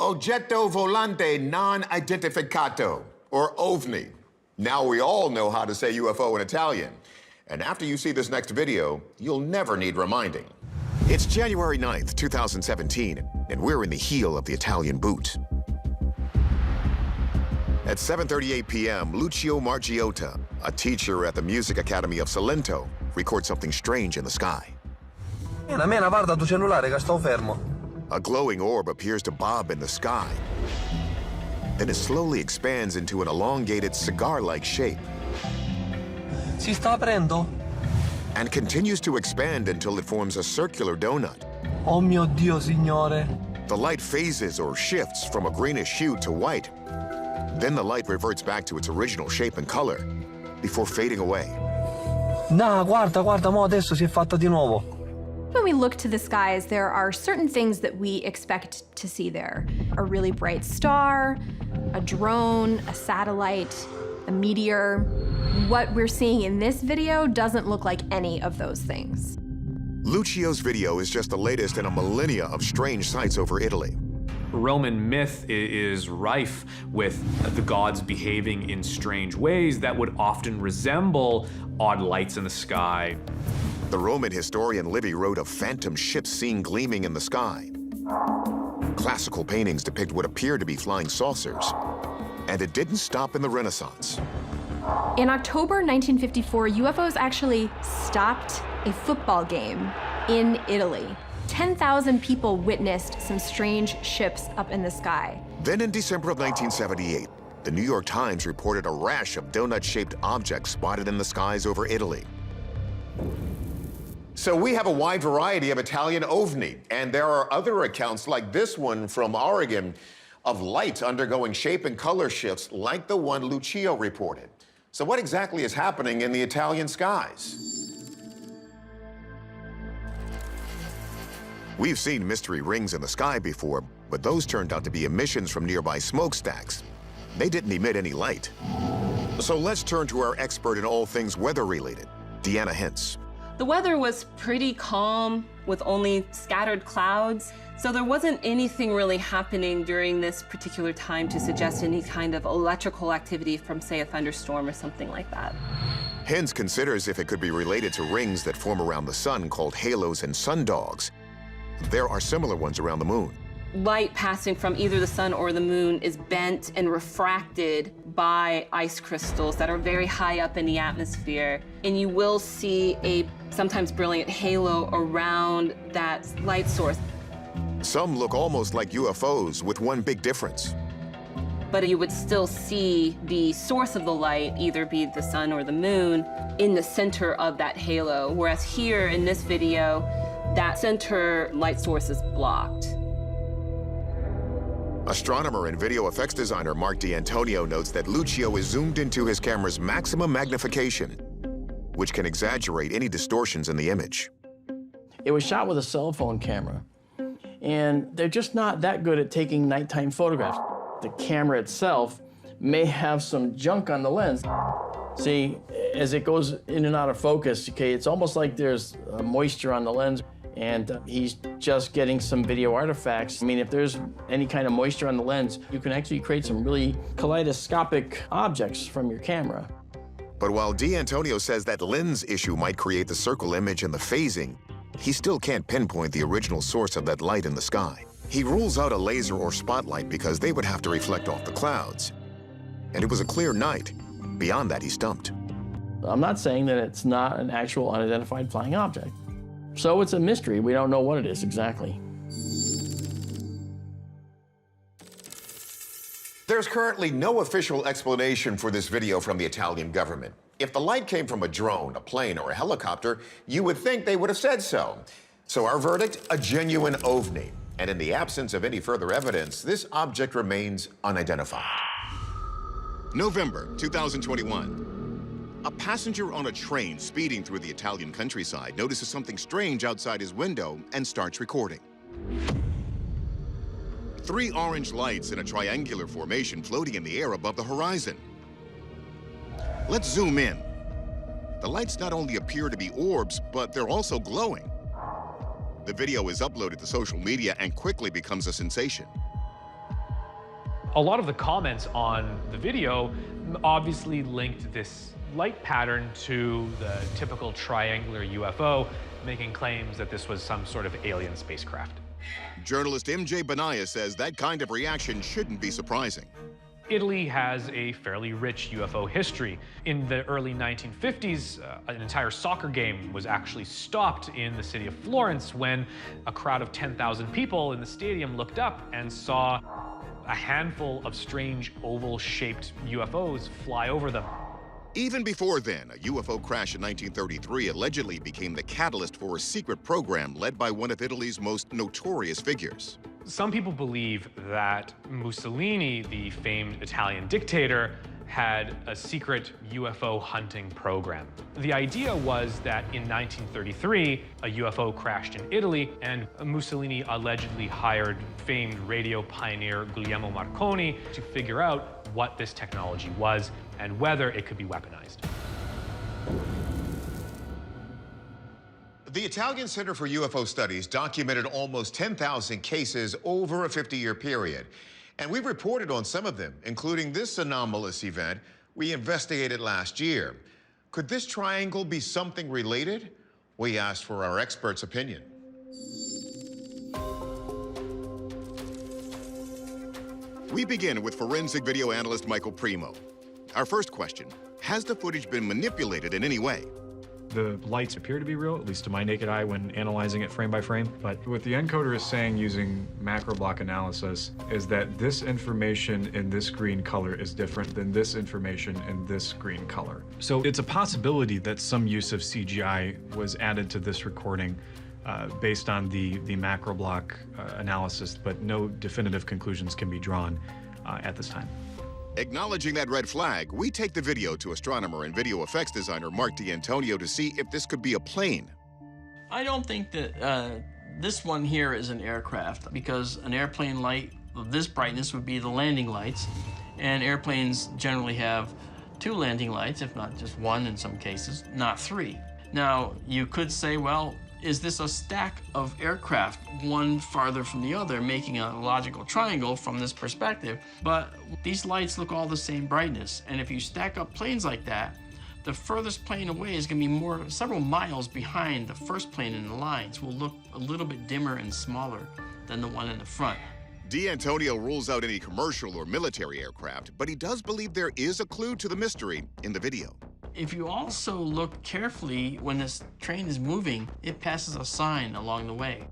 Oggetto volante non identificato, or OVNI. Now we all know how to say UFO in Italian. And after you see this next video, you'll never need reminding. It's January 9th, 2017, and we're in the heel of the Italian boot. At 7:38 p.m., Lucio Margiotta, a teacher at the Music Academy of Salento, records something strange in the sky. Guarda tu cellulare che sto fermo. A glowing orb appears to bob in the sky. Then it slowly expands into an elongated cigar-like shape. Si sta aprendo? And continues to expand until it forms a circular donut. Oh mio Dio, signore. The light phases or shifts from a greenish hue to white. Then the light reverts back to its original shape and color before fading away. Nah, guarda, mo adesso si è fatta di nuovo. When we look to the skies, there are certain things that we expect to see there. A really bright star, a drone, a satellite, a meteor. What we're seeing in this video doesn't look like any of those things. Lucio's video is just the latest in a millennia of strange sights over Italy. Roman myth is rife with the gods behaving in strange ways that would often resemble odd lights in the sky. The Roman historian Livy wrote of phantom ships seen gleaming in the sky. Classical paintings depict what appear to be flying saucers. And it didn't stop in the Renaissance. In October 1954, UFOs actually stopped a football game in Italy. 10,000 people witnessed some strange ships up in the sky. Then in December of 1978, the New York Times reported a rash of donut-shaped objects spotted in the skies over Italy. So we have a wide variety of Italian OVNI, and there are other accounts like this one from Oregon of lights undergoing shape and color shifts like the one Lucio reported. So what exactly is happening in the Italian skies? We've seen mystery rings in the sky before, but those turned out to be emissions from nearby smokestacks. They didn't emit any light. So let's turn to our expert in all things weather-related, Deanna Hintz. The weather was pretty calm with only scattered clouds, so there wasn't anything really happening during this particular time to suggest any kind of electrical activity from, say, a thunderstorm or something like that. Hintz considers if it could be related to rings that form around the sun called halos and sundogs. There are similar ones around the moon. Light passing from either the sun or the moon is bent and refracted by ice crystals that are very high up in the atmosphere. And you will see a sometimes brilliant halo around that light source. Some look almost like UFOs with one big difference. But you would still see the source of the light, either be the sun or the moon, in the center of that halo. Whereas here in this video, that center light source is blocked. Astronomer and video effects designer Mark D'Antonio notes that Lucio is zoomed into his camera's maximum magnification, which can exaggerate any distortions in the image. It was shot with a cell phone camera, and they're just not that good at taking nighttime photographs. The camera itself may have some junk on the lens. See, as it goes in and out of focus, okay, it's almost like there's moisture on the lens, and he's just getting some video artifacts. I mean, if there's any kind of moisture on the lens, you can actually create some really kaleidoscopic objects from your camera. But while D'Antonio says that lens issue might create the circle image and the phasing, he still can't pinpoint the original source of that light in the sky. He rules out a laser or spotlight because they would have to reflect off the clouds. And it was a clear night. Beyond that, he's stumped. I'm not saying that it's not an actual unidentified flying object. So it's a mystery. We don't know what it is exactly. There's currently no official explanation for this video from the Italian government. If the light came from a drone, a plane, or a helicopter, you would think they would have said so. So our verdict, a genuine OVNI. And in the absence of any further evidence, this object remains unidentified. November 2021. A passenger on a train speeding through the Italian countryside notices something strange outside his window and starts recording. 3 orange lights in a triangular formation floating in the air above the horizon. Let's zoom in. The lights not only appear to be orbs, but they're also glowing. The video is uploaded to social media and quickly becomes a sensation. A lot of the comments on the video obviously linked this light pattern to the typical triangular UFO, making claims that this was some sort of alien spacecraft. Journalist MJ Benaya says that kind of reaction shouldn't be surprising. Italy has a fairly rich UFO history. In the early 1950s, an entire soccer game was actually stopped in the city of Florence when a crowd of 10,000 people in the stadium looked up and saw a handful of strange oval-shaped UFOs fly over them. Even before then, a UFO crash in 1933 allegedly became the catalyst for a secret program led by one of Italy's most notorious figures. Some people believe that Mussolini, the famed Italian dictator, had a secret UFO hunting program. The idea was that in 1933, a UFO crashed in Italy, and Mussolini allegedly hired famed radio pioneer Guglielmo Marconi to figure out what this technology was and whether it could be weaponized. The Italian Center for UFO Studies documented almost 10,000 cases over a 50-year period. And we reported on some of them, including this anomalous event we investigated last year. Could this triangle be something related? We asked for our expert's opinion. We begin with forensic video analyst Michael Primo. Our first question, has the footage been manipulated in any way? The lights appear to be real, at least to my naked eye when analyzing it frame by frame. But what the encoder is saying using macro block analysis is that this information in this green color is different than this information in this green color. So it's a possibility that some use of CGI was added to this recording based on the macro block analysis, but no definitive conclusions can be drawn at this time. Acknowledging that red flag, we take the video to astronomer and video effects designer Mark D'Antonio to see if this could be a plane. I don't think that this one here is an aircraft, because an airplane light of this brightness would be the landing lights, and airplanes generally have 2 landing lights, if not just 1 in some cases, not 3. Now, you could say, well, is this a stack of aircraft, one farther from the other, making a logical triangle from this perspective? But these lights look all the same brightness, and if you stack up planes like that, the furthest plane away is going to be several miles behind the first plane in the lines, will look a little bit dimmer and smaller than the one in the front. D'Antonio rules out any commercial or military aircraft, but he does believe there is a clue to the mystery in the video. If you also look carefully, when this train is moving, it passes a sign along the way.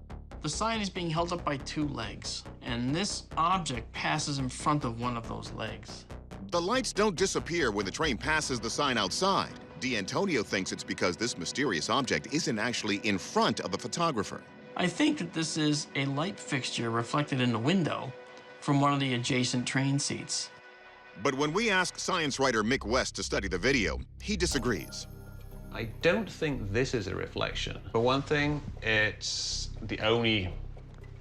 The sign is being held up by 2 legs, and this object passes in front of one of those legs. The lights don't disappear when the train passes the sign outside. D'Antonio thinks it's because this mysterious object isn't actually in front of the photographer. I think that this is a light fixture reflected in the window from one of the adjacent train seats. But when we ask science writer Mick West to study the video, he disagrees. I don't think this is a reflection. For one thing, it's the only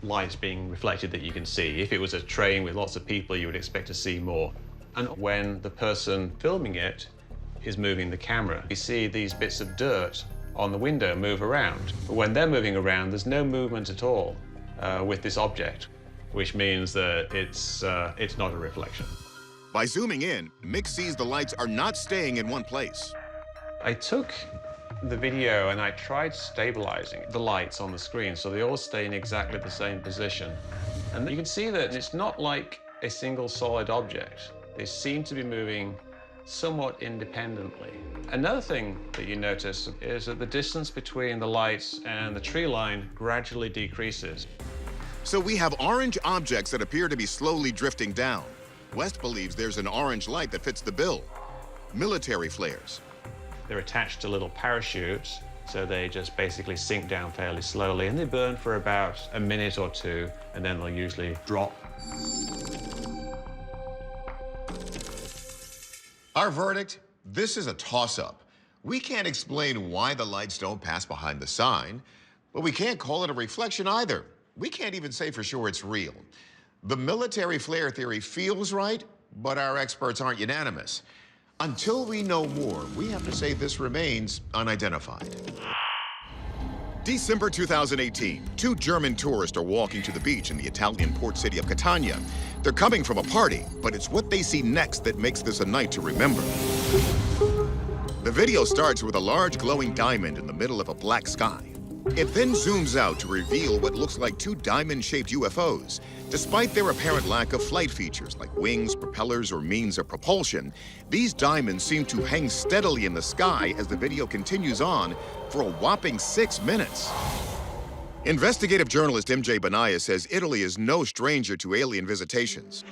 light being reflected that you can see. If it was a train with lots of people, you would expect to see more. And when the person filming it is moving the camera, you see these bits of dirt on the window move around. But when they're moving around, there's no movement at all with this object, which means that it's not a reflection. By zooming in, Mick sees the lights are not staying in one place. I took the video and I tried stabilizing the lights on the screen so they all stay in exactly the same position. And you can see that it's not like a single solid object. They seem to be moving somewhat independently. Another thing that you notice is that the distance between the lights and the tree line gradually decreases. So we have orange objects that appear to be slowly drifting down. West believes there's an orange light that fits the bill. Military flares. They're attached to little parachutes, so they just basically sink down fairly slowly, and they burn for about a minute or 2, and then they'll usually drop. Our verdict, this is a toss-up. We can't explain why the lights don't pass behind the sign, but we can't call it a reflection either. We can't even say for sure it's real. The military flare theory feels right, but our experts aren't unanimous. Until we know more, we have to say this remains unidentified. December 2018, 2 German tourists are walking to the beach in the Italian port city of Catania. They're coming from a party, but it's what they see next that makes this a night to remember. The video starts with a large glowing diamond in the middle of a black sky. It then zooms out to reveal what looks like two diamond-shaped UFOs. Despite their apparent lack of flight features like wings, propellers, or means of propulsion, these diamonds seem to hang steadily in the sky as the video continues on for a whopping 6 minutes. Investigative journalist MJ Benaya says Italy is no stranger to alien visitations.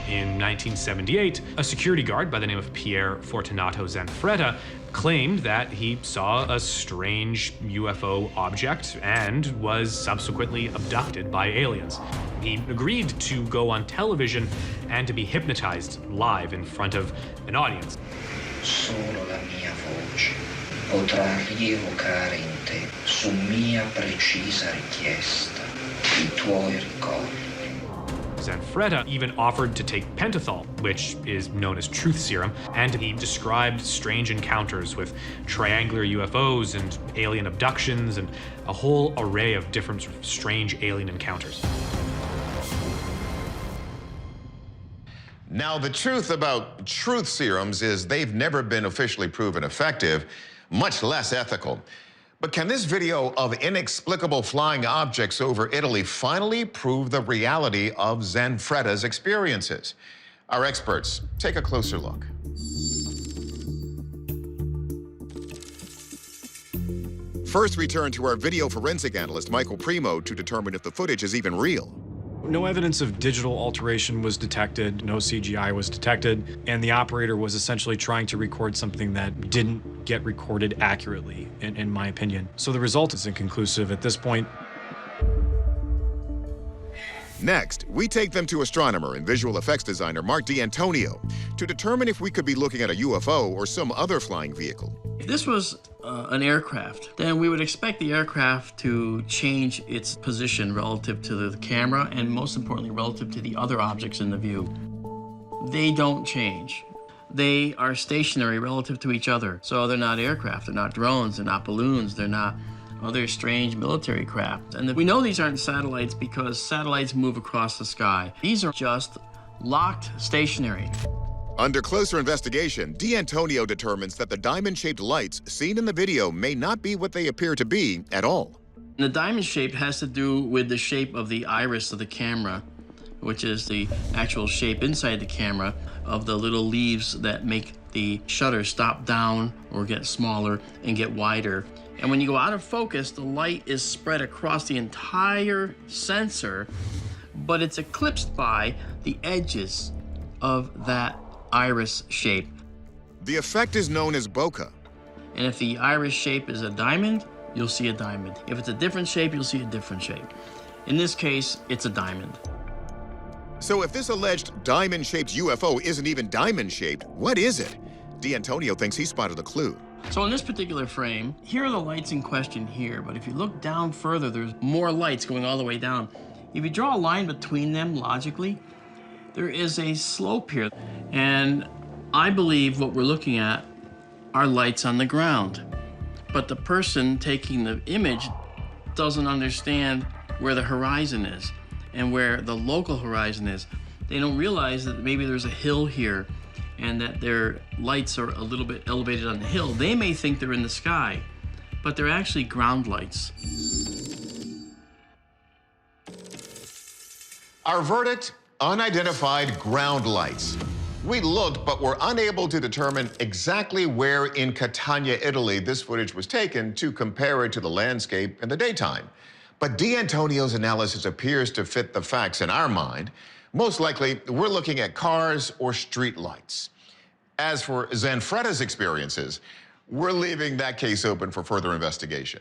In 1978, a security guard by the name of Pier Fortunato Zanfretta claimed that he saw a strange UFO object and was subsequently abducted by aliens. He agreed to go on television and to be hypnotized live in front of an audience. Solo la mia voce potrà rievocare in te, su mia precisa richiesta, i tuoi ricordi. Zanfretta even offered to take pentothal, which is known as truth serum, and he described strange encounters with triangular UFOs and alien abductions and a whole array of different sort of strange alien encounters. Now, the truth about truth serums is they've never been officially proven effective, much less ethical. But can this video of inexplicable flying objects over Italy finally prove the reality of Zanfretta's experiences? Our experts take a closer look. First, we turn to our video forensic analyst, Michael Primo, to determine if the footage is even real. No evidence of digital alteration was detected, no CGI was detected, and the operator was essentially trying to record something that didn't get recorded accurately, in my opinion. So the result is inconclusive at this point. Next, we take them to astronomer and visual effects designer Mark D'Antonio to determine if we could be looking at a UFO or some other flying vehicle. If this was an aircraft, then we would expect the aircraft to change its position relative to the camera and, most importantly, relative to the other objects in the view. They don't change. They are stationary relative to each other. So they're not aircraft, they're not drones, they're not balloons, they're not other strange military craft. And we know these aren't satellites because satellites move across the sky. These are just locked stationary. Under closer investigation, D'Antonio determines that the diamond-shaped lights seen in the video may not be what they appear to be at all. The diamond shape has to do with the shape of the iris of the camera, which is the actual shape inside the camera of the little leaves that make the shutter stop down or get smaller and get wider. And when you go out of focus, the light is spread across the entire sensor, but it's eclipsed by the edges of that iris shape. The effect is known as bokeh. And if the iris shape is a diamond, you'll see a diamond. If it's a different shape, you'll see a different shape. In this case, it's a diamond. So if this alleged diamond-shaped UFO isn't even diamond-shaped, what is it? D'Antonio thinks he spotted a clue. So in this particular frame, here are the lights in question here, but if you look down further, there's more lights going all the way down. If you draw a line between them logically, there is a slope here. And I believe what we're looking at are lights on the ground. But the person taking the image doesn't understand where the horizon is and where the local horizon is. They don't realize that maybe there's a hill here and that their lights are a little bit elevated on the hill. They may think they're in the sky, but they're actually ground lights. Our verdict, unidentified ground lights. We looked, but were unable to determine exactly where in Catania, Italy, this footage was taken to compare it to the landscape in the daytime. But D'Antonio's analysis appears to fit the facts in our mind. Most likely, we're looking at cars or street lights. As for Zanfretta's experiences, we're leaving that case open for further investigation.